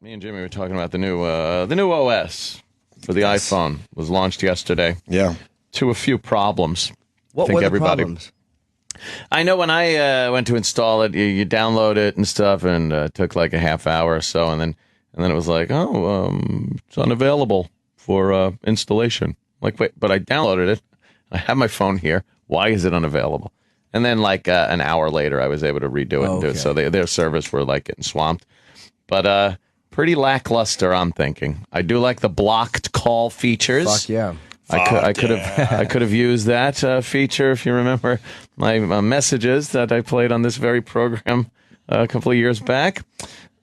Me and Jimmy were talking about the new OS for the iPhone was launched yesterday. Yeah. To a few problems. What were the problems? I know when I went to install it, you download it and stuff, and it took like a half hour or so, and then it was like, it's unavailable for installation. Like, wait, but I downloaded it. I have my phone here. Why is it unavailable? And then like an hour later, I was able to redo it and do it. So their servers were like getting swamped. But pretty lackluster, I'm thinking. I do like the blocked call features. Fuck yeah. I could have used that feature if you remember my messages that I played on this very program a couple of years back.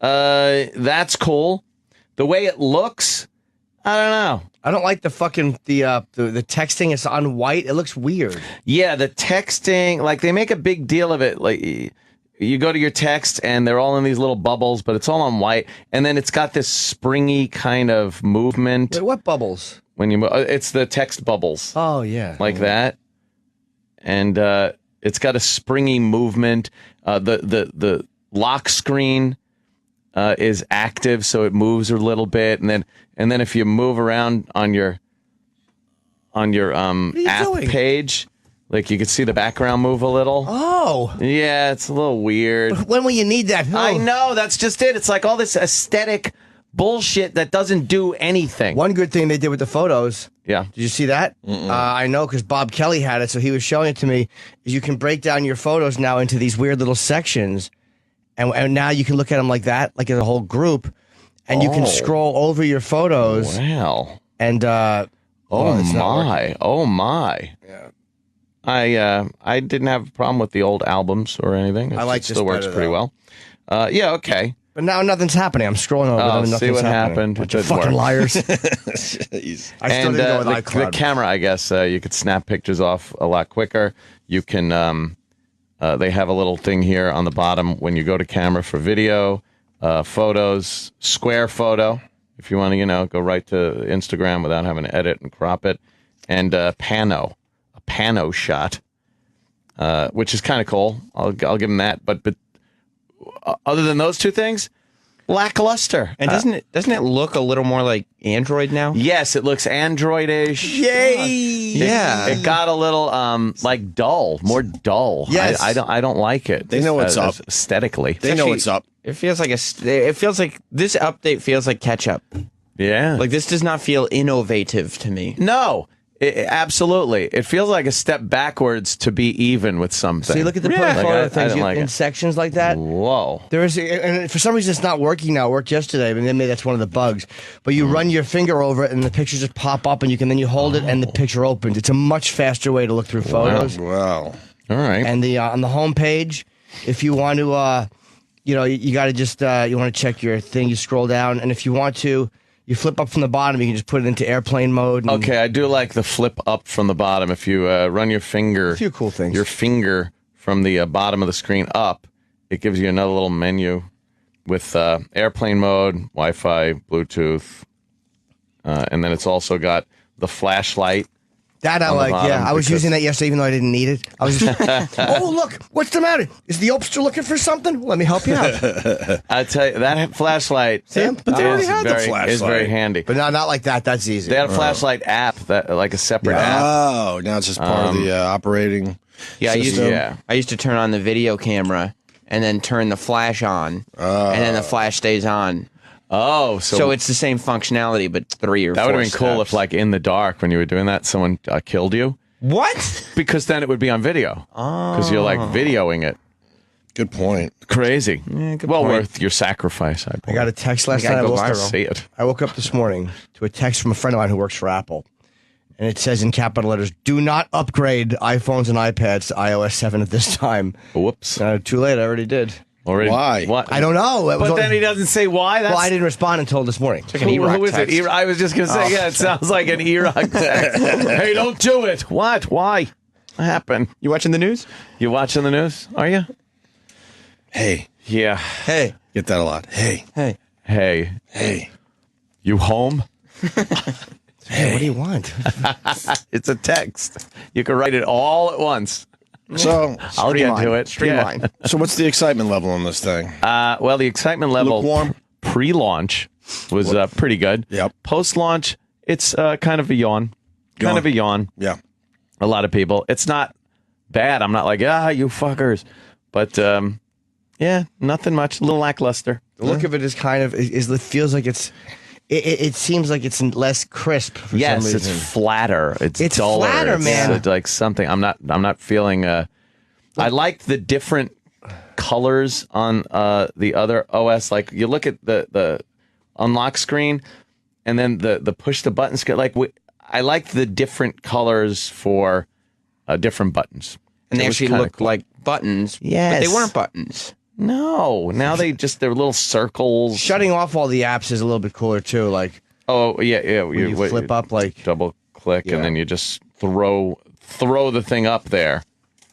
That's cool. The way it looks, I don't know. I don't like the fucking the texting. It's on white. It looks weird. Yeah, the texting, like they make a big deal of it. Like you go to your text and they're all in these little bubbles, but it's all on white, and then it's got this springy kind of movement. Wait, what bubbles? When you, it's the text bubbles. Oh yeah, like that, and it's got a springy movement. The lock screen is active, so it moves a little bit, and then if you move around on your app page, like you can see the background move a little. Oh, yeah, it's a little weird. When will you need that? Oh. I know, that's just it. It's like all this aesthetic bullshit that doesn't do anything. One good thing they did with the photos. Yeah. Did you see that? I know because Bob Kelly had it, so he was showing it to me. You can break down your photos now into these weird little sections, and now you can look at them like that, like as a whole group, and you can scroll over your photos. Wow. And oh my. Yeah. I didn't have a problem with the old albums or anything. I like it still works pretty well. Yeah, okay. But now nothing's happening. I'm scrolling over them and nothing's see what happening. happened. Bunch of fucking liars. Jeez. I still didn't go with iCloud. The camera, I guess, you could snap pictures off a lot quicker. You can, they have a little thing here on the bottom when you go to camera for video, photos, square photo, if you want to, go right to Instagram without having to edit and crop it, and a pano shot, which is kind of cool. I'll give them that. But other than those two things, lackluster. And doesn't it look a little more like Android now? Yes, it looks Android-ish. Yay! Yeah. It got a little like dull, more dull. Yes. I don't like it. They know what's up aesthetically. They know what's up. It feels like this update feels like catch up. Yeah. Like this does not feel innovative to me. No. Absolutely. It feels like a step backwards to be even with something. So you look at the photo things in sections like that. Whoa. There is, and for some reason it's not working now. It worked yesterday, but maybe that's one of the bugs. But you run your finger over it and the pictures just pop up, and then you hold it and the picture opens. It's a much faster way to look through photos. Wow. All right. And on the home page, if you want to, you got to just you want to check your thing. You scroll down, and if you want to. You flip up from the bottom, you can just put it into airplane mode. Okay, I do like the flip up from the bottom. If you run your finger, a few cool things. Your finger from the bottom of the screen up, it gives you another little menu with airplane mode, Wi-Fi, Bluetooth, and then it's also got the flashlight. That I like, yeah. I was using that yesterday even though I didn't need it. I was just, oh, look, what's the matter? Is the Opster looking for something? Let me help you out. I tell you, that flashlight but they already had the flashlight. Is very handy. But not like that. That's easy. They had a flashlight app, like a separate app. Oh, now it's just part of the operating system. I used to turn on the video camera and then turn the flash on, and then the flash stays on. Oh, so it's the same functionality, but 3 or 4 That would have been cool steps. if, like, in the dark when you were doing that, someone killed you. What? Because then it would be on video. Because you're, like, videoing it. Good point. Crazy. Yeah, good well point. worth your sacrifice. I got a text last night. I woke up this morning to a text from a friend of mine who works for Apple. And it says in capital letters, do not upgrade iPhones and iPads to iOS 7 at this time. Whoops. Too late. I already did. Already? Why? What? I don't know. But then he doesn't say why. Well, I didn't respond until this morning. Like an Iraq who is text. it? I was just going to say, it sounds like an Iraq text. Hey, don't do it. What? Why? What happened? You watching the news? You watching the news? Are you? Hey. Yeah. Hey. Get that a lot. Hey. Hey. Hey. Hey. You home? Hey, what do you want? It's a text. You can write it all at once. So I'll get to it. Streamline. Yeah. So what's the excitement level on this thing? Well, the excitement level Lukewarm? pre-launch was pretty good. Yep. Post-launch, it's kind of a yawn. Kind of a yawn. Yeah. A lot of people. It's not bad. I'm not like, you fuckers. But, yeah, nothing much. A little lackluster. The look of it is kind of it feels like it seems like it's less crisp for some reason. It's flatter. It's duller. Flatter, man. It's like something. I'm not feeling. I like the different colors on the other OS. Like you look at the unlock screen, and then the push the button screen. Like I like the different colors for different buttons. And they actually look cool. Like buttons. Yes. But they weren't buttons. No, now they're little circles. Shutting off all the apps is a little bit cooler too. Like, you flip up, like double click, and then you just throw the thing up there,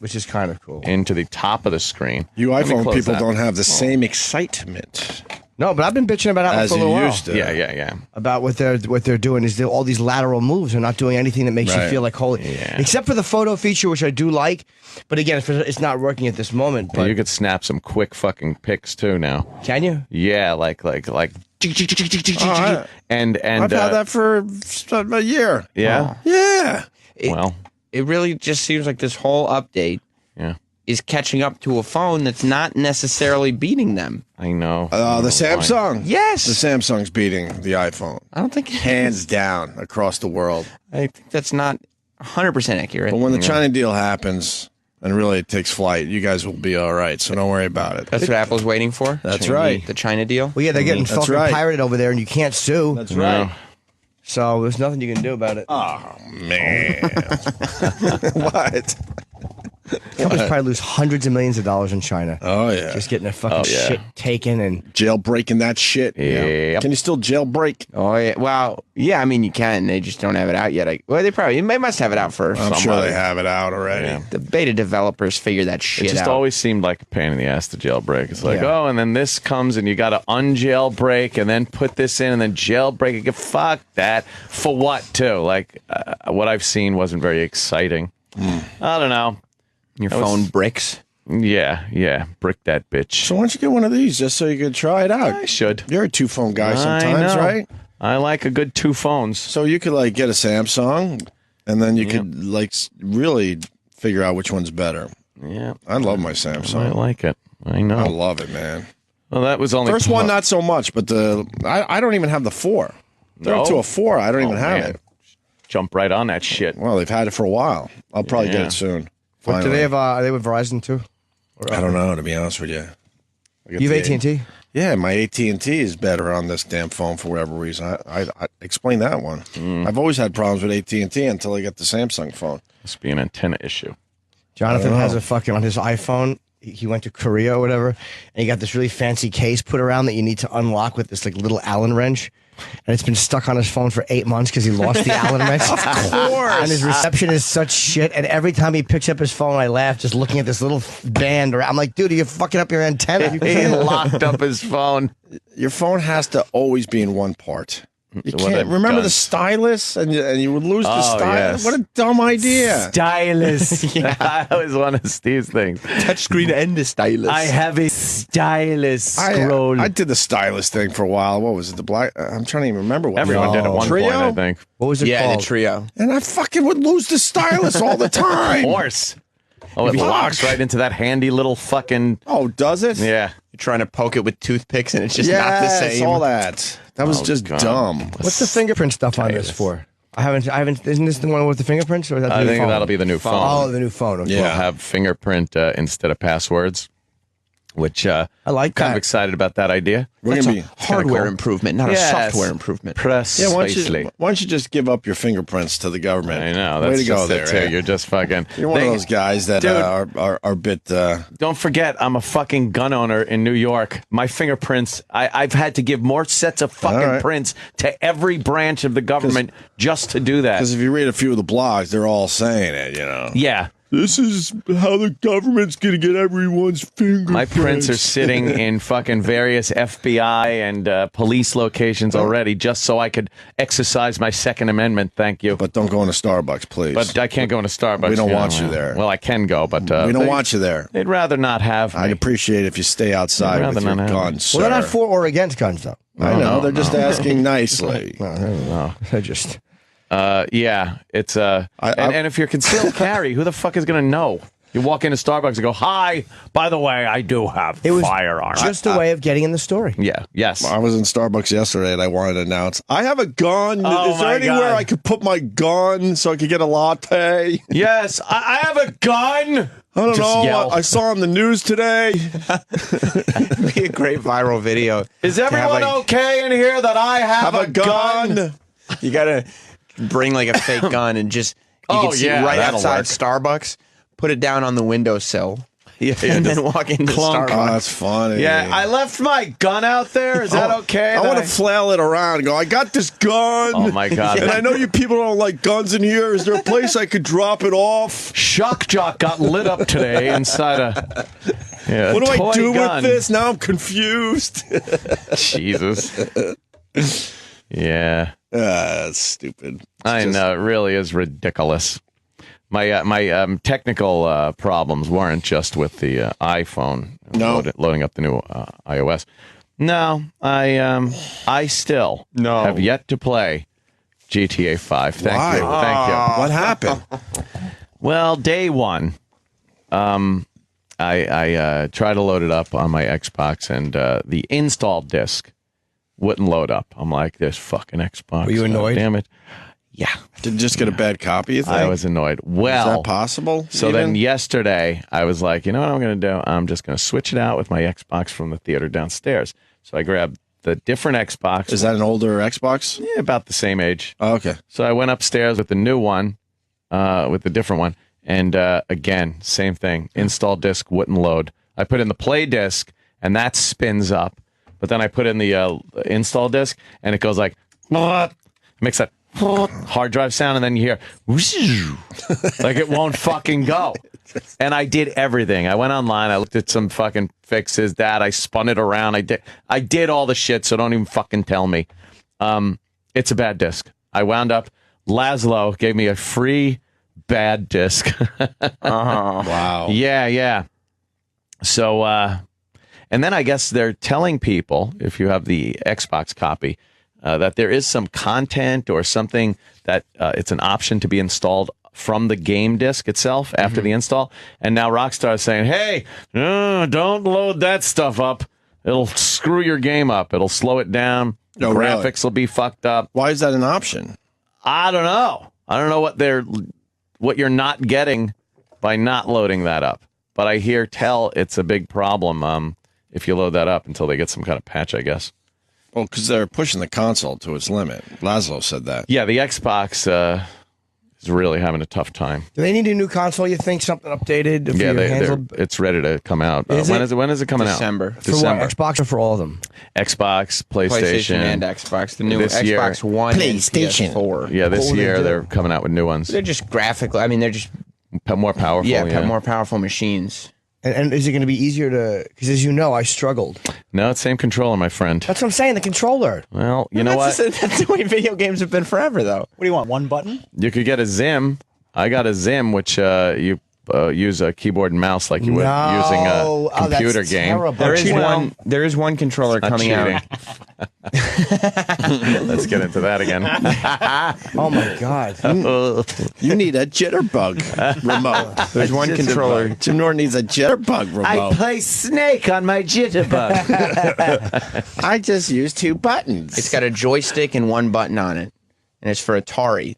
which is kind of cool, into the top of the screen. You iPhone people don't have the same excitement. No, but I've been bitching about Apple as for a you little used while. to. Yeah. About what they're doing is all these lateral moves. They're not doing anything that makes you feel like holy. Yeah. Except for the photo feature, which I do like. But again, it's not working at this moment. But you could snap some quick fucking pics too now. Can you? Yeah, like and I've had that for a year. Yeah. Yeah. It really just seems like this whole update is catching up to a phone that's not necessarily beating them. I know. The Samsung. Yes. The Samsung's beating the iPhone. I don't think Hands down across the world. I think that's not 100% accurate. But when the China deal happens and really it takes flight, you guys will be all right. So don't worry about it. That's what Apple's waiting for? That's right. The China deal? Well, yeah, they're getting That's fucking right. pirated over there, and you can't sue. That's right. No. So there's nothing you can do about it. Oh, man. What? Companies probably lose hundreds of millions of dollars in China. Oh, yeah. Just getting their fucking shit taken and Jailbreaking that shit. Yep. Can you still jailbreak? Oh, yeah. Well, yeah, I mean, you can. They just don't have it out yet. They must have it out for I'm sure they have it out already. Yeah. The beta developers figure that shit It just out. always seemed like a pain in the ass to jailbreak. It's like, and then this comes and you got to unjailbreak and then put this in and then jailbreak again. Fuck that. For what, too? Like, what I've seen wasn't very exciting. I don't know. Your phone bricks. Yeah. Brick that bitch. So why don't you get one of these just so you could try it out? I should. You're a two-phone guy sometimes, I know. right? I like a good two phones. So you could like get a Samsung, and then you could like really figure out which one's better. Yeah. I love my Samsung. I like it. I know. I love it, man. Well, that was only First one, not so much, but I don't even have the 4. They're up to a 4. I don't even have it. Jump right on that shit. Well, they've had it for a while. I'll probably get it soon. What, do they have? Are they with Verizon too? I don't know, to be honest with you. You have AT&T? Yeah, my AT&T is better on this damn phone for whatever reason. I explain that one. I've always had problems with AT&T until I got the Samsung phone. Must be an antenna issue. Jonathan has a fucking, on his iPhone, he went to Korea or whatever, and he got this really fancy case put around that you need to unlock with this like little Allen wrench. And it's been stuck on his phone for 8 months because he lost the Allen wrench. Of course. And his reception is such shit. And every time he picks up his phone, I laugh just looking at this little band. I'm like, dude, are you fucking up your antenna? He locked up his phone. Your phone has to always be in one part. You What can't a remember the dunce. stylus, and you would lose the stylus. yes. What a dumb idea! Stylus. That was one of Steve's things. Touchscreen and the stylus. I have a stylus scroll. I did the stylus thing for a while. What was it? The black? I'm trying to even remember what. Everyone did at one Trio? point, I think. What was it Yeah, called? the Trio. And I fucking would lose the stylus all the Of time. course. Oh, it Fuck. locks right into that handy little fucking... Oh, does it? Yeah. You're trying to poke it with toothpicks and it's just not the Yes, same. all that. That was just God. dumb. What's the fingerprint stuff on this Stylus. for? I haven't. Isn't this the one with the fingerprints, or is that the I new think phone? that'll be the new phone. Oh, the new phone. Okay. Yeah. We'll have fingerprint instead of passwords, which I like kind that. of excited about that idea. We're That's gonna a be hardware cool. improvement, not Yes. a software improvement. Precisely. Yeah, why don't you just give up your fingerprints to the government? I know. Way That's to go just there. it, too. Ed. You're just fucking... You're one of those guys that Dude. are a bit. Don't forget, I'm a fucking gun owner in New York. My fingerprints, I've had to give more sets of fucking All right. prints to every branch of the government just to do that. Because if you read a few of the blogs, they're all saying it. You know. Yeah. This is how the government's going to get everyone's fingerprints. My prints are sitting in fucking various FBI and police locations already just so I could exercise my Second Amendment. Thank you. But don't go into Starbucks, please. But I can't go into Starbucks. We don't want you there. Well, I can go, but we don't want you there. They'd rather not have me. I'd appreciate it if you stay outside with your guns, sir. Well, they're not for or against guns, though. I know. They're just asking nicely. No. They're just... Yeah, it's and if you're concealed carry, who the fuck is going to know? You walk into Starbucks and go, "Hi, by the way, I do have firearms." Just a way of getting in the story. Yeah, yes. I was in Starbucks yesterday and I wanted to announce, I have a gun. Oh, is there anywhere I could put my gun so I could get a latte? Yes, I have a gun. I don't know. Yell. I saw on the news today. It'd be a great viral video. Is everyone okay in here that I have a gun? You gotta bring like a fake gun and just you can see right outside Starbucks. Put it down on the windowsill. And then walk into Starbucks. Oh, that's funny. Yeah, I left my gun out there. Is that okay? I want to flail it around and go, I got this gun. Oh, my God. And I know you people don't like guns in here. Is there a place I could drop it off? Shock Jock got lit up today inside a what do I do gun. with this? Now I'm confused. Jesus. Yeah. That's stupid. I know. It really is ridiculous. My technical problems weren't just with the iPhone loading up the new iOS. No, I still have yet to play GTA 5. Thank you. What happened? Well, day one, I tried to load it up on my Xbox, and the install disc wouldn't load up. I'm like, this fucking Xbox. Were you annoyed? Damn it. Yeah. Did you just get a bad copy, you think? I was annoyed. Well, is that possible? So then yesterday, I was like, you know what I'm going to do? I'm just going to switch it out with my Xbox from the theater downstairs. So I grabbed the different Xbox. Is that an older Xbox? Yeah, about the same age. Oh, okay. So I went upstairs with the new one, with the different one. And again, same thing. Install disc wouldn't load. I put in the play disc, and that spins up. But then I put in the install disc, and it goes like, it makes that hard drive sound, and then you hear like it won't fucking go. And I did everything. I went online, I looked at some fucking fixes, I spun it around, I did all the shit, so don't even fucking tell me. It's a bad disc. I wound up, Lazlow gave me a free bad disc. Wow. Yeah. So and then I guess they're telling people, if you have the Xbox copy, that there is some content or something that it's an option to be installed from the game disc itself after the install. And now Rockstar is saying, hey, don't load that stuff up. It'll screw your game up. It'll slow it down. Oh, Graphics will be fucked up. Why is that an option? I don't know. I don't know what you're not getting by not loading that up. But I hear it's a big problem if you load that up until they get some kind of patch, I guess. Well, because they're pushing the console to its limit. Lazlow said that. Yeah, the Xbox is really having a tough time. Do they need a new console, you think? Something updated? It's ready to come out. When is it coming December. out? For what, Xbox or for all of them? Xbox, PlayStation and Xbox. The new this Xbox year, One PlayStation. and PS4. Yeah, this year they're coming out with new ones. They're just graphically, they're just more powerful. Yeah, more powerful machines. And is it going to be easier to... Because as you know, I struggled. No, it's same controller, my friend. That's what I'm saying, the controller. Well, you know what? That's the way video games have been forever, though. What do you want, one button? You could get a Zim. I got a Zim, which you use a keyboard and mouse like you would using a computer that's game. Terrible. There is one controller coming out. Let's get into that again. Oh my God! You need a jitterbug remote. There's one controller. Jim Norton needs a jitterbug remote. I play Snake on my jitterbug. I just use 2 buttons. It's got a joystick and one button on it. And it's for Atari.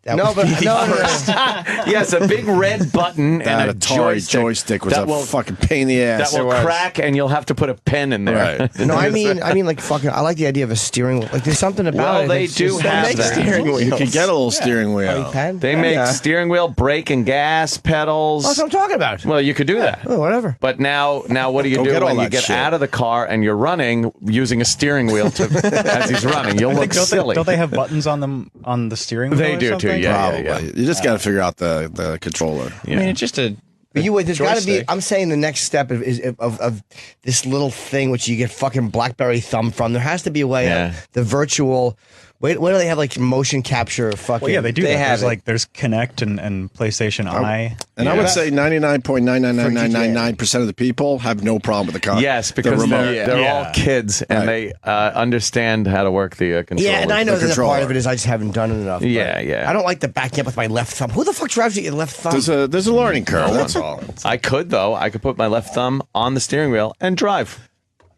Yes, a big red button that and a Atari joystick was a fucking pain in the ass. That will crack, and you'll have to put a pen in there. Right. No, I mean, like fucking. I like the idea of a steering wheel. Like, there's something about it. Well, they do have that. Steering wheels. You can get a little steering wheel. They make steering wheel, brake, and gas pedals. That's what I'm talking about. Well, you could do that. Oh, whatever. But now what do you do when you get out of the car and you're running using a steering wheel as he's running? You'll look silly. Don't they have buttons on them on the steering wheel? They do too. Yeah, Probably. yeah. You just got to figure out the controller. Yeah. I mean, it's just a But there's got to be. Joystick. I'm saying the next step of this little thing which you get fucking BlackBerry thumb from. There has to be a way of the virtual. Wait, what do they have like motion capture? Fucking. Well, yeah, they do. They that. have There's Kinect and PlayStation Eye. And I would say 99.99999% of the people have no problem with the concept. Yes, because they're all kids and they understand how to work the controller. Yeah, and I know that controller. part of it is I just haven't done it enough. Yeah. I don't like the backing up with my left thumb. Who the fuck drives with your left thumb? There's a learning curve. That's all. I could, though. I could put my left thumb on the steering wheel and drive.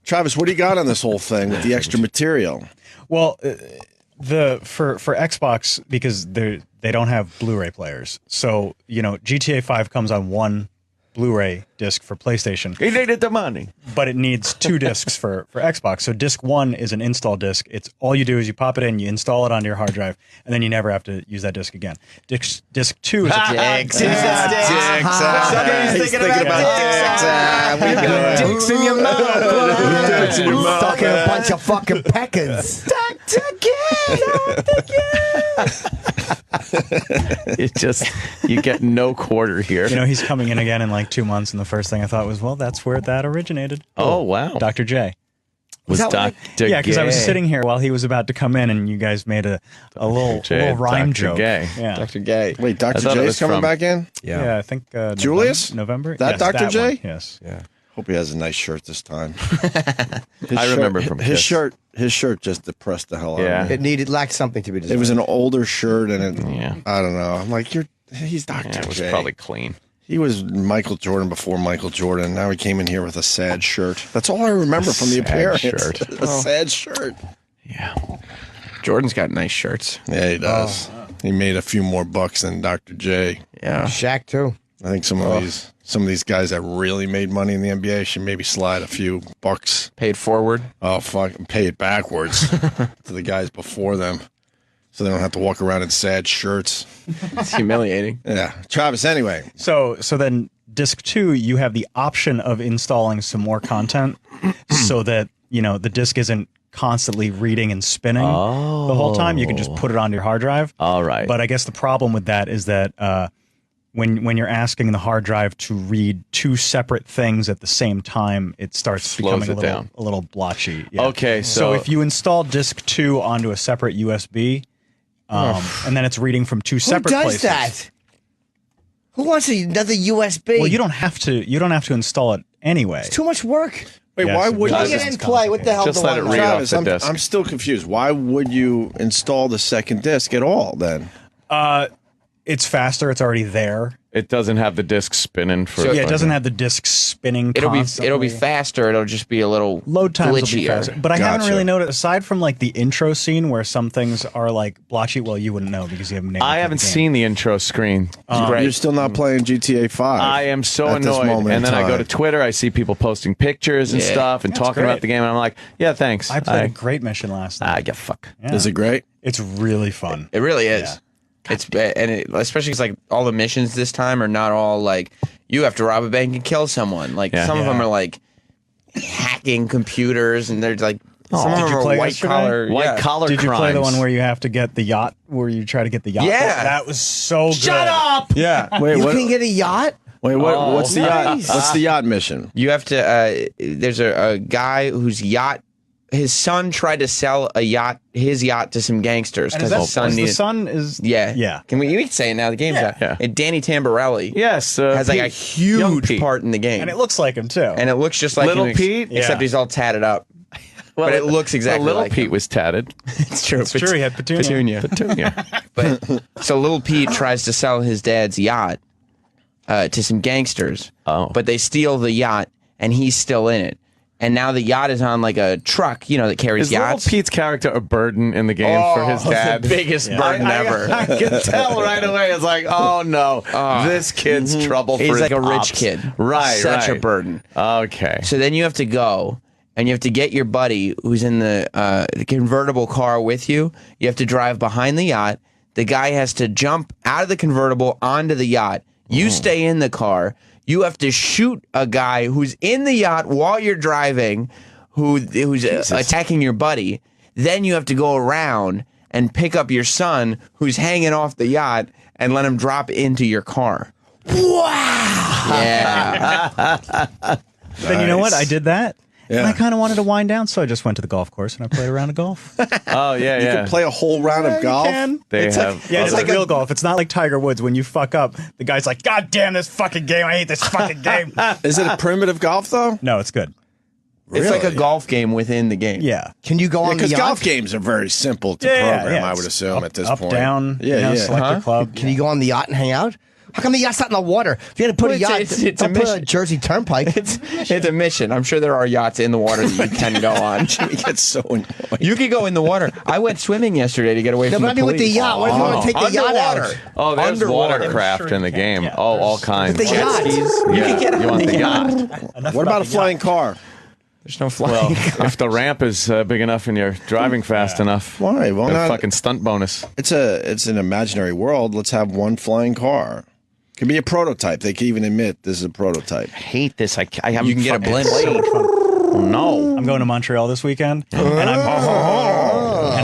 Travis, what do you got on this whole thing with the extra material? Well, for Xbox, because they don't have Blu-ray players, so GTA 5 comes on one Blu-ray disc for PlayStation. He needed the money. But it needs 2 discs for Xbox. So disc 1 is an install disc. It's all you do is you pop it in, you install it onto your hard drive, and then you never have to use that disc again. Disc 2 is a Dicks. Somebody's thinking about dicks. Dicks in your mouth. Dicks in your mouth. Fucking a bunch of fucking peckers. You get no quarter here. He's coming in again in like 2 months, and the first thing I thought was, well, that's where that originated. Oh, wow. Dr. J. Was Dr. Yeah, because I was Gay. sitting here while he was about to come in, and you guys made a little rhyme Dr. joke. Gay. Yeah. Dr. Gay. Wait, Dr. thought it J's was coming from- back in? Yeah, I think Julius? November. That Yes, Dr. J? one, yes. Yeah. Hope he has a nice shirt this time. I remember from his Kiss. His shirt just depressed the hell out Yeah. of me. It lacked something to be desired. It was an older shirt, and Yeah. I don't know. I'm like, he's Dr. Yeah, it was J. probably clean. He was Michael Jordan before Michael Jordan. Now he came in here with a sad shirt. That's all I remember from the sad appearance. shirt. A sad shirt. Yeah. Jordan's got nice shirts. Yeah, he does. He made a few more bucks than Dr. J. Yeah. Shaq too. I think some of these guys that really made money in the NBA should maybe slide a few bucks. Paid forward. Oh, fuck. Pay it backwards to the guys before them so they don't have to walk around in sad shirts. It's humiliating. Yeah. Travis, anyway. So then disc 2, you have the option of installing some more content so that, the disc isn't constantly reading and spinning the whole time. You can just put it onto your hard drive. All right. But I guess the problem with that is that when you're asking the hard drive to read 2 separate things at the same time, it starts Slows becoming it a little blotchy. Yeah. Okay, So if you install disc 2 onto a separate USB, and then it's reading from 2 separate Who does places. that? Who wants another USB? Well, you don't have to install it anyway. It's too much work. Wait, Yes, why it would really Plug you? it in, play. What the hell? Just do let I it know? read off Travis, the disc. I'm still confused. Why would you install the second disc at all then? It's faster. It's already there. It doesn't have the disc spinning for. Yeah, it doesn't have the disc spinning. It'll constantly. be faster. It'll just be a little Load times will be glitchier. faster. But I haven't Gotcha. really noticed, aside from like the intro scene where some things are like blotchy. Well, you wouldn't know because you haven't named I haven't seen the intro screen. You're still not playing GTA 5. I am so at this annoyed. moment in And then I go time. to Twitter, I see people posting pictures and Yeah. stuff and That's talking great. about the game, and I'm like, yeah, thanks. I played a great mission last night. yeah, fuck. Yeah. Is it great? It's really fun. It really is. Yeah. Especially because like all the missions this time are not all like you have to rob a bank and kill someone. Like Yeah. some of them Yeah. are like hacking computers, and they're like some Did of you them play are white yesterday? collar. White collar Did you crimes. play the one where you have to get the yacht? Where you try to get the yacht? Yeah. that was so good. Shut up! Yeah. Wait, You what? can get a yacht? Wait, what's the nice. yacht? What's the yacht mission? You have to. There's a guy whose yacht. His son tried to sell his yacht to some gangsters And is because that his son the needed. son is Yeah. Can we? You can say it now. The game's out. Yeah. And Danny Tamborelli Yes. has like a Pete. Young huge Pete. part in the game, and it looks like him too. and it looks just like Little him, Pete? except Yeah. he's all tatted up. But it looks exactly Little like Pete him. was tatted. It's true. it's true. He had Petunia. Petunia. But so little Pete tries to sell his dad's yacht to some gangsters. Oh. But they steal the yacht, and he's still in it. And now the yacht is on like a truck, that carries Is Little yachts. Pete's character a burden in the game for his dad? The biggest burden ever. I can tell right away. It's like, oh no, this kid's trouble for He's his like a rich pops. kid. Right, Such a right. burden. Okay. So then you have to go, and you have to get your buddy who's in the convertible car with you. You have to drive behind the yacht. The guy has to jump out of the convertible onto the yacht. You stay in the car. You have to shoot a guy who's in the yacht while you're driving, who's attacking your buddy. Then you have to go around and pick up your son who's hanging off the yacht and let him drop into your car. Wow. Yeah. Then you know what? I did that. Yeah. And I kind of wanted to wind down, so I just went to the golf course and I played a round of golf. Oh yeah, You yeah. can play a whole round of golf. They it's have. like, yeah, it's like real golf. It's not like Tiger Woods when you fuck up. The guy's like, God damn this fucking game. I hate this fucking game. Is it a primitive golf though? No, it's good. It's like a golf game within the game. Yeah. Can you go on the Because yacht? golf games are very simple to Yeah, program. I it's would assume at this up, point. down, Yeah, yeah. select your club. Can you go on the yacht and hang out? How come the yacht's not in the water? If you had to put Well, a yacht, it's a don't put a mission. Jersey Turnpike. It's a mission. I'm sure there are yachts in the water that you can go on. He gets so annoyed. You could go in the water. I went swimming yesterday to get away No, from but the I mean with the police. yacht. What if you want to take the yacht Underwater. out? Oh, there's Underwater. watercraft in the game. Yeah, Oh, all kinds. But the yacht. You can get you on want the the yacht. yacht? What about a flying car? There's no Well, flying. if the ramp is big enough and you're driving fast enough, Why? Well, a not, fucking stunt bonus. it's an imaginary world. Let's have one flying car. Could be a prototype. They can even admit this is a prototype. I hate this. I haven't. You can get a blimp. Oh, no. I'm going to Montreal this weekend, and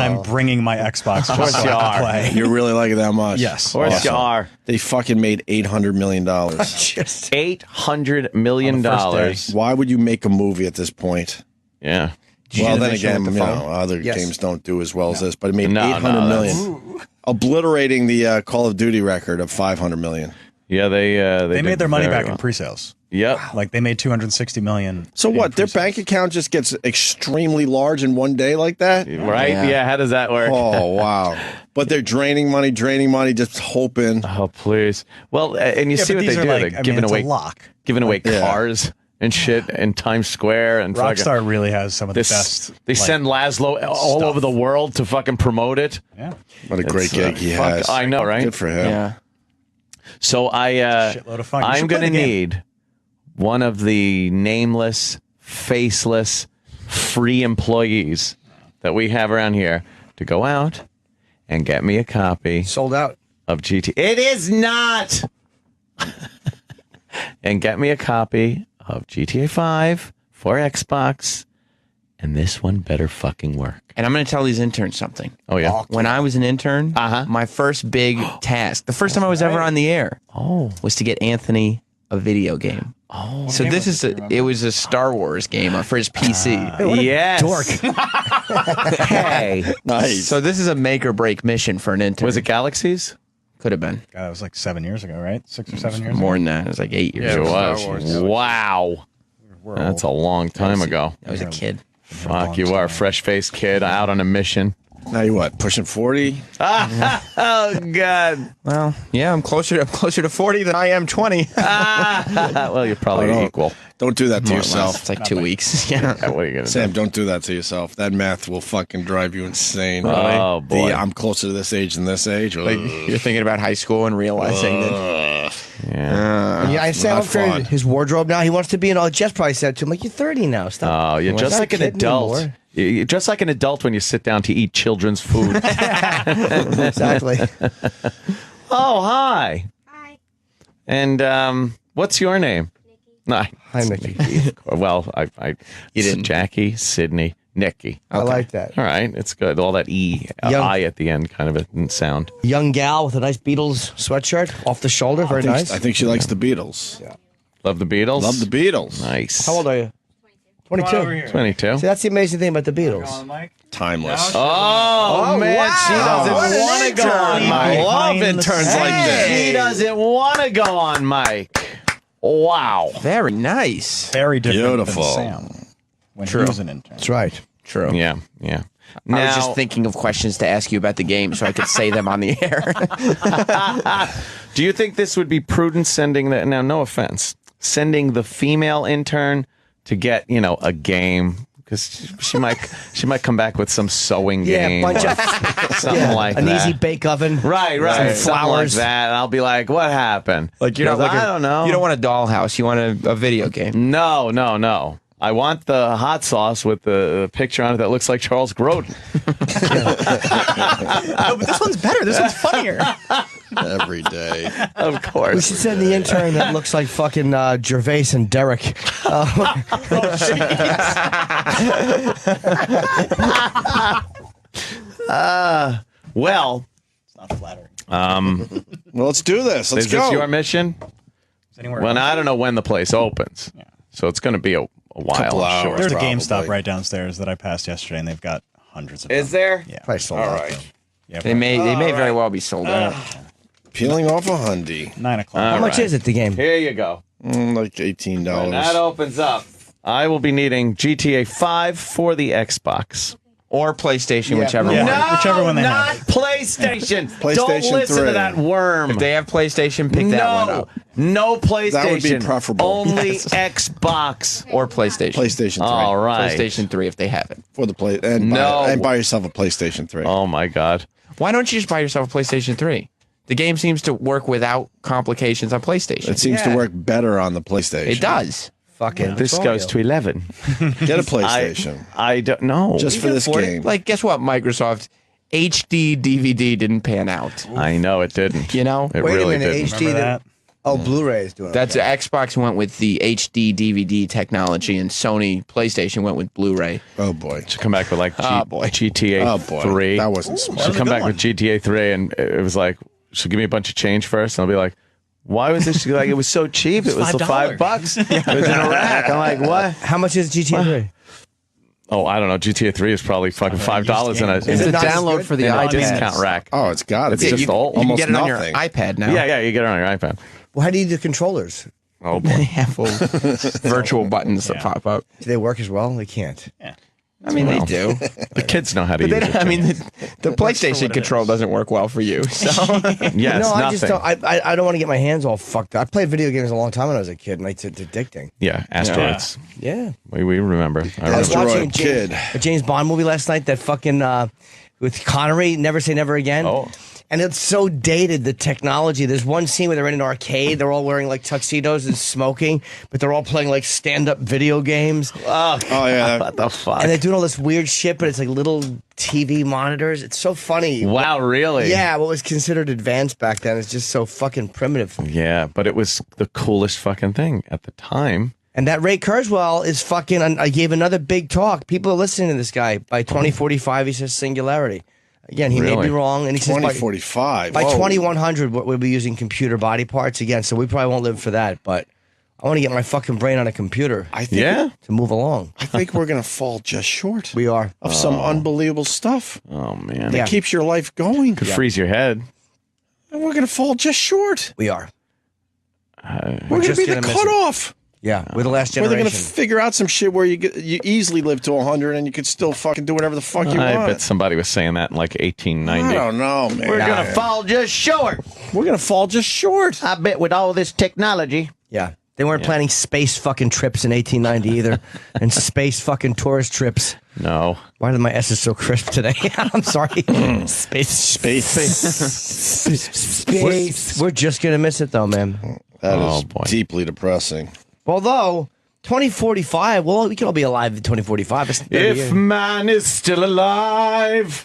I'm bringing my Xbox just course so you I are. can play. You really like it that much? Yes. Of course you are. They fucking made $800 million. Just $800 million. On the first Why would you make a movie at this point? Yeah. Well, the then mission again, with you the know, phone? other Yes. games don't do as well as this, but it made No, $800 no, million, obliterating the Call of Duty record of $500 million. Yeah, they They made did their money very back well. in pre-sales. Yep. Like they made $260 million. So in what? Their pre-sales. bank account just gets extremely large in one day like that? Right? Yeah. Yeah. How does that work? Oh wow! But they're draining money, just hoping. Oh, please. Well, and you Yeah, see but what they these do. are like, They're I mean, giving it's away a lock. Yeah. cars and shit in Times Square and fucking Rockstar really has some of the this. best. They like, send Lazlow all stuff. over the world to fucking promote it. Yeah. What a great It's, gig he fuck, has. I know, right? Good for him. Yeah. So Shitload of fun. You I'm should play going to the game. need one of the nameless, faceless, free employees that we have around here to go out and get me a copy sold out. of GT. It is not. And get me a copy of GTA 5 for Xbox, and this one better fucking work. And I'm going to tell these interns something. Oh yeah. When I was an intern, my first big task, the first time I was ever on the air, was to get Anthony a video game. Oh, so this is it was a Star Wars game for his PC. Yes. Dork. Hey. Nice. So this is a make or break mission for an intern. Was it Galaxies? Could have been God, that was like 7 years ago, right? 6 or 7 years more ago. than that. It was like 8 years It ago. was. Wow. That's a long time ago. I was a kid. Fuck, you are a fresh-faced kid out on a mission. Now you what? Pushing 40? Oh, God. Well, yeah, I'm closer to 40 than I am 20. Well, you're probably Oh, equal. Don't do that to More or less. yourself. It's like 2 weeks. Yeah. Yeah, what are you going to Sam, do? don't do that to yourself. That math will fucking drive you insane. Oh, boy. I'm closer to this age than this age. Like you're thinking about high school and realizing that Yeah. Yeah, I say I'm not for fun. his wardrobe now. He wants to be an all. Jess probably said to him, like, you're 30 now. Stop. Oh, you're just Not like an a kid adult. anymore. You're just like an adult when you sit down to eat children's food. Exactly. Oh, hi. Hi. And what's your name? No, Hi, Mickey. well, You didn't. Jackie, Sydney, Nikki. I like that. All right, it's good. All that E, Young- I at the end kind of a sound. Young gal with a nice Beatles sweatshirt off the shoulder. Very nice. I think she likes the Beatles. Love the Beatles? Love the Beatles. Nice. How old are you? 22. 22. See, that's the amazing thing about the Beatles. Timeless. Oh, man, she doesn't want to go on I Mike. love interns like this. She doesn't want to go on Mike. Wow. very nice. Very different Beautiful. than Sam when True. he was an intern. That's right. True. Yeah, yeah. I was just Now- thinking of questions to ask you about the game so I could say them on the air. Do you think this would be prudent sending the, now no offense, sending the female intern to get, a game? Because she might come back with some sewing Yeah, game. bunch or of something like an that. easy bake oven. Right. Some Something flowers. like that. And I'll be like, what happened? Like you're not Because looking. I don't know. You don't want a dollhouse. You want a video game. No. I want the hot sauce with the picture on it that looks like Charles Grodin. No, but this one's better. This one's funnier. Every day. Of We course. should send the intern that looks like fucking Gervais and Derek. Well, It's not flattering. Well, let's do this. Let's is go. this your mission? Anywhere Well, else? I don't know when the place opens. Yeah. So it's going to be a while. Couple I'm sure. hours. There's a Probably. GameStop right downstairs that I passed yesterday, and they've got hundreds of Is them. there? Yeah. Probably sold All out. right. though. Yeah, They may very well be sold out. Peeling off a Hyundai. 9 o'clock. How much is it, the game? Here you go. Like $18. When that opens up, I will be needing GTA 5 for the Xbox. Or PlayStation, whichever Yeah. one. No, Whichever one they not have. PlayStation. Don't PlayStation listen 3. to that worm. If they have PlayStation, pick that one up. No PlayStation. That would be preferable. Only Yes. Xbox. Or PlayStation. PlayStation 3. All right. PlayStation 3 if they have it. For the play and No. buy yourself a PlayStation 3. Oh my God. Why don't you just buy yourself a PlayStation 3? The game seems to work without complications on PlayStation. It seems to work better on the PlayStation. It does. Fucking. This goes to 11. Get a PlayStation. I don't know. just for this game. Like, guess what, Microsoft? HD DVD didn't pan out. I know it didn't. You know? It Wait really a minute, didn't. HD. Remember that? Oh, Blu-ray is doing it. That's Xbox went with the HD DVD technology, and Sony PlayStation went with Blu-ray. Oh boy. Should come back with like Oh, boy. GTA Oh boy. 3. That wasn't smart. She'll come back with GTA 3, and it was like, she'll give me a bunch of change first, and I'll be like, why was this? She's like, it was so cheap. It was the $5. It was in a rack. I'm like, what? How much is GTA 3? Oh, I don't know. GTA 3 is probably fucking $5 in a, Is in it a not as download good? for the in a iPad. discount rack. Oh, it's got to be. It's just you, old. you can Almost get it on your nothing. iPad now. Yeah, you get it on your iPad. Well, how do you do controllers? Oh boy. They have little virtual buttons that pop up. Do they work as well? They can't. I mean, Well, they do. The kids know how to But they use don't, it. I mean, the PlayStation what it control is. doesn't work well for you. So yes, no, I nothing. just don't. I don't want to get my hands all fucked up. I played video games a long time when I was a kid, and it's addicting. Yeah, asteroids. Yeah. We remember. I was remember. watching Asteroid a James Bond movie last night. That fucking with Connery, Never Say Never Again. Oh. And it's so dated, the technology. There's one scene where they're in an arcade. They're all wearing like tuxedos and smoking, but they're all playing like stand-up video games. Oh yeah. What the fuck? And they're doing all this weird shit, but it's like little TV monitors. It's so funny. Wow, really? Yeah, what was considered advanced back then is just so fucking primitive. Yeah, but it was the coolest fucking thing at the time. And that Ray Kurzweil is fucking. I gave another big talk. People are listening to this guy. By 2045, he says singularity. Again, he may Really? be wrong, and he says by 2045. By Whoa. 2100, we'll be using computer body parts again. So we probably won't live for that. But I want to get my fucking brain on a computer I think Yeah? to move along. I think we're gonna fall just short We are. of some unbelievable stuff Oh, man. Yeah. that keeps your life going. Could freeze your head. And we're gonna fall just short. We are. We're gonna just be the gonna miss cutoff. Yeah, we're the last Where they're generation. gonna figure out some shit where you easily live to 100 and you could still fucking do whatever the fuck you I want. bet somebody was saying that in like I 1890. don't know, man. We're going to fall just short. We're gonna fall just short. I bet with all this technology. Yeah. They weren't planning space fucking trips in 1890 either, and space fucking tourist trips. No. Why did my S's so crisp today? I'm sorry. Space. We're just gonna miss it though, man. That Oh, is boy. deeply depressing. Although 2045, well, we can all be alive in 2045. It's 30 If years. man is still alive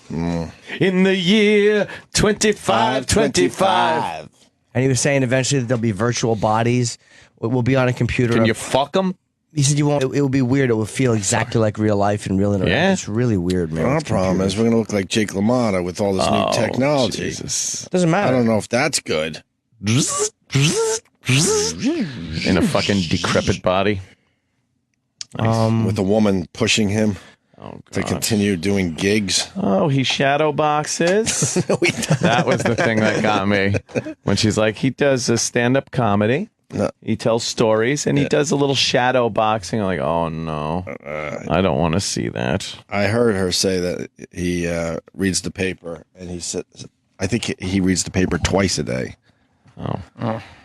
in the year 2525. And he was saying eventually that there'll be virtual bodies. We'll be on a computer. Can you fuck them? He said you won't. It will be weird. It will feel exactly like real life and real interaction. Yeah. It's really weird, man. Our It's problem is we're gonna look like Jake LaMotta with all this new technology. Jesus. doesn't I matter. don't know if that's good. In a fucking decrepit body. With a woman pushing him Oh, to God. continue doing gigs. Oh, he shadow boxes. That was the thing that got me. When she's like, he does a stand-up comedy. No. He tells stories, and he does a little shadow boxing. I'm like, oh, no. I don't want to see that. I heard her say that he reads the paper, and he said, I think he reads the paper twice a day.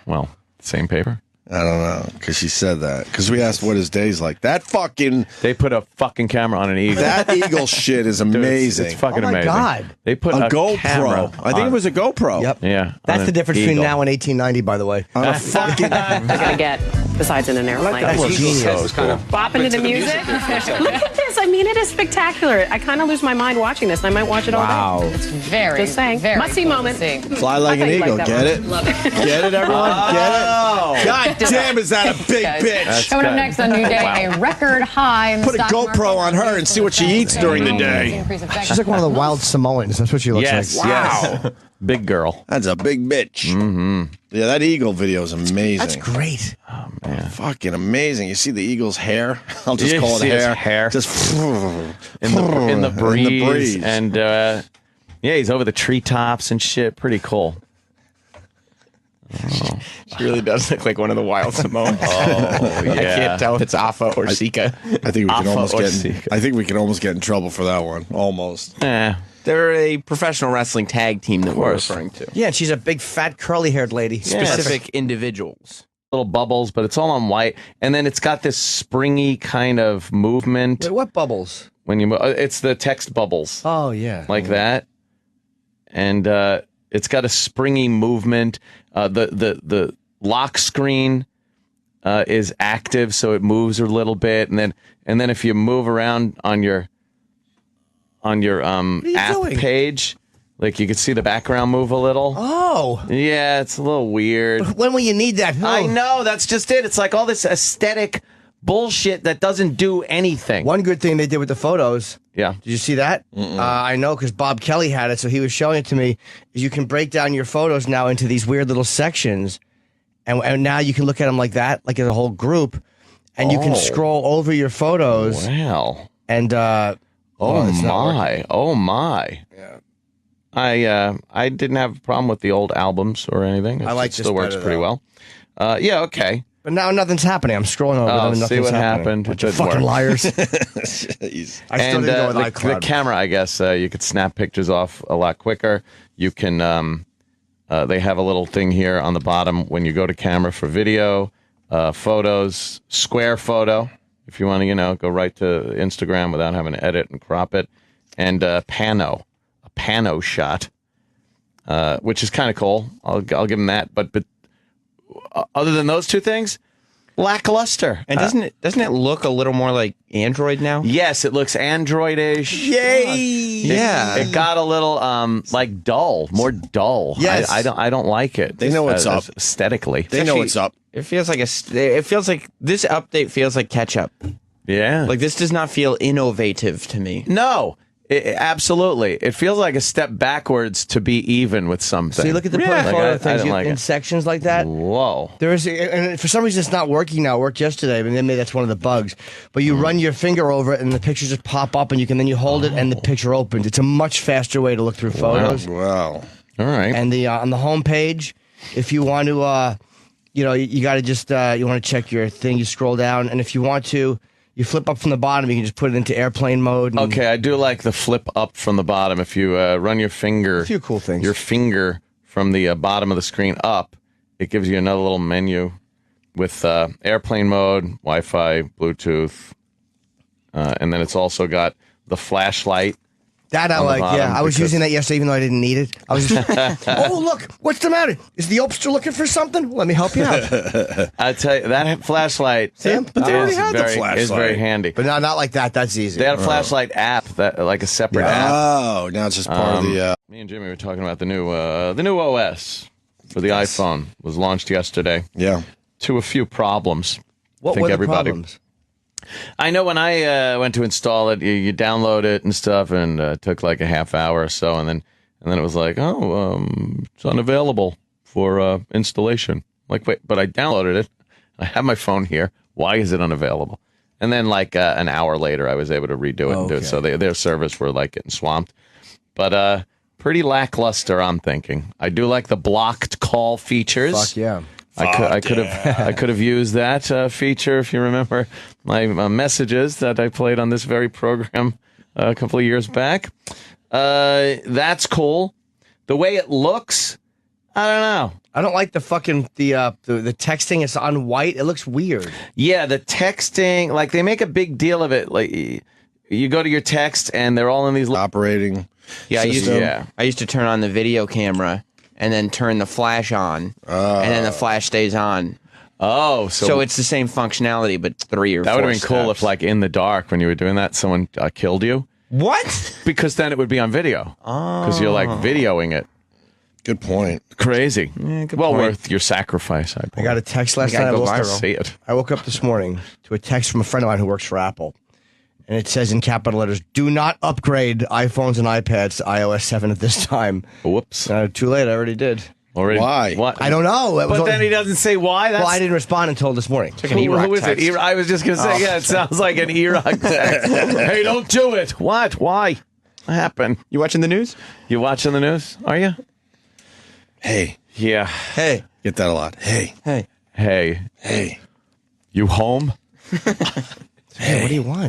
Well, same paper. I don't know, because she said that. Because we asked what his day's like. That fucking, They put a fucking camera on an eagle. that eagle shit is Dude, amazing. It's fucking Oh my amazing. God. They put a a camera GoPro. I think on- it was a GoPro. Yep. Yeah. That's on the an difference between eagle. now and 1890, by the way. On a fucking, They're gonna get besides in an airplane. That's genius. Bop into the music. Look at this. I mean, it is spectacular. I kind of lose my mind watching this. I might watch it all day. Very, Just saying. very Must-see cool moment. to see. fly like I an thought you'd eagle. like Get that it? one. Love it. Get it, everyone? Get it? God damn, is that a big Guys. bitch? Coming up good. next on New Day, a record high in the Put a stock GoPro market. on her and see what she eats during the day. She's like one of the wild Samoans. That's what she looks Yes, like. yes. Big girl. That's a big bitch. Mm-hmm. Yeah, that eagle video is amazing. That's great. Oh, man. Fucking amazing. You see the eagle's hair? I'll just You call it see his hair. hair. Just in the breeze. breeze. And yeah, he's over the treetops and shit. Pretty cool. Oh. She really does look like one of the wild Samoans. Oh, yeah. I can't tell if it's Afa or Sika. I think we can Alpha almost or get. Sika. I think we can almost get in trouble for that one. Almost. They're a professional wrestling tag team that we're referring to. Yeah, and she's a big, fat, curly-haired lady. Specific individuals. Little bubbles, but it's all on white. And then it's got this springy kind of movement. Wait, what bubbles? When you it's the text bubbles. Oh, yeah. Like that. And it's got a springy movement. The lock screen is active, so it moves a little bit, and then if you move around on your app doing? page, like you can see the background move a little. Oh. Yeah, it's a little weird. When will you need that? I know, that's just it. It's like all this aesthetic bullshit that doesn't do anything. One good thing they did with the photos. Yeah. Did you see that? I know because Bob Kelly had it, so he was showing it to me. Is you can break down your photos now into these weird little sections, and now you can look at them like that, like as a whole group, and you can scroll over your photos. Wow. And oh my. Yeah. I didn't have a problem with the old albums or anything. I like it this still works better, pretty though. well. Yeah, okay. But now nothing's happening. I'm scrolling over them and See nothing's what happening. happened. Bunch It of didn't fucking work. liars. I still And didn't go with the iCloud. camera, I guess, you could snap pictures off a lot quicker. You can, they have a little thing here on the bottom when you go to camera for video, photos, square photo, if you want to, go right to Instagram without having to edit and crop it, and a pano shot, which is kind of cool. I'll give them that. But other than those two things, lackluster. And doesn't it look a little more like Android now? Yes, it looks Android-ish. Yay! Yeah. It got a little like dull, more dull. Yes. I don't like it. They know what's up. Aesthetically. They know what's up. It feels like this update feels like catch up. Yeah. Like this does not feel innovative to me. No. Absolutely. It feels like a step backwards to be even with something. So you look at the Like, photo I things didn't like in it. sections like that. Whoa. There is, and for some reason it's not working now. It worked yesterday, but maybe that's one of the bugs. But you run your finger over it, and the pictures just pop up, and then you hold it, and the picture opens. It's a much faster way to look through photos. Wow. All right. And the on the home page, if you want to, you got to just you want to check your thing. You scroll down, and if you want to, you flip up from the bottom. You can just put it into airplane mode. And Okay, I do like the flip up from the bottom. If you run your finger, a few cool things. your finger from the bottom of the screen up, it gives you another little menu with airplane mode, Wi-Fi, Bluetooth, and then it's also got the flashlight. That I on the like, bottom yeah. I was because- using that yesterday, even though I didn't need it. I was just, oh, look, what's the matter? Is the Opster looking for something? Let me help you out. I tell you, that flashlight Sam, but they already had the is very flashlight. handy. But no, not like that. That's easy. They had a flashlight app, that like a separate app. Oh, now it's just part of the. Me and Jimmy were talking about the new OS for the iPhone was launched yesterday. Yeah. To a few problems. What I think were the everybody. problems? I know when I went to install it, you download it and stuff, and it took like a half hour or so, and then it was like, it's unavailable for installation. Like, wait, but I downloaded it. I have my phone here. Why is it unavailable? And then like an hour later, I was able to redo it and do it. So their servers were like getting swamped. But pretty lackluster, I'm thinking. I do like the blocked call features. Fuck yeah. I could have used that feature if you remember my messages that I played on this very program a couple of years back. That's cool. The way it looks, I don't know. I don't like the fucking the texting. It's on white. It looks weird. Yeah, the texting, like they make a big deal of it. Like you go to your text and they're all in these Operating. Yeah, system. I used to turn on the video camera and then turn the flash on, and then the flash stays on. Oh, So it's the same functionality, but 3 or 4 that would have been cool steps. if, like, in the dark when you were doing that, someone killed you. What? Because then it would be on video. Because you're like videoing it. Good point. Crazy. good well point. worth your sacrifice. I got a text last gotta night. go I woke- viral. See it. I woke up this morning to a text from a friend of mine who works for Apple. And it says in capital letters, do not upgrade iPhones and iPads to iOS 7 at this time. Whoops. Too late. I already did. Or Why? What? I don't know. It was But then he doesn't say why. That's, well, I didn't respond until this morning. who is it? I was just going to say, yeah, it sounds like an E-Rock text. Hey, don't do it. What? Why? What happened? You watching the news? You watching the news? Are you? Hey. Yeah. Hey. Get that a lot. Hey. Hey. Hey. Hey. You home? Hey, what do you want?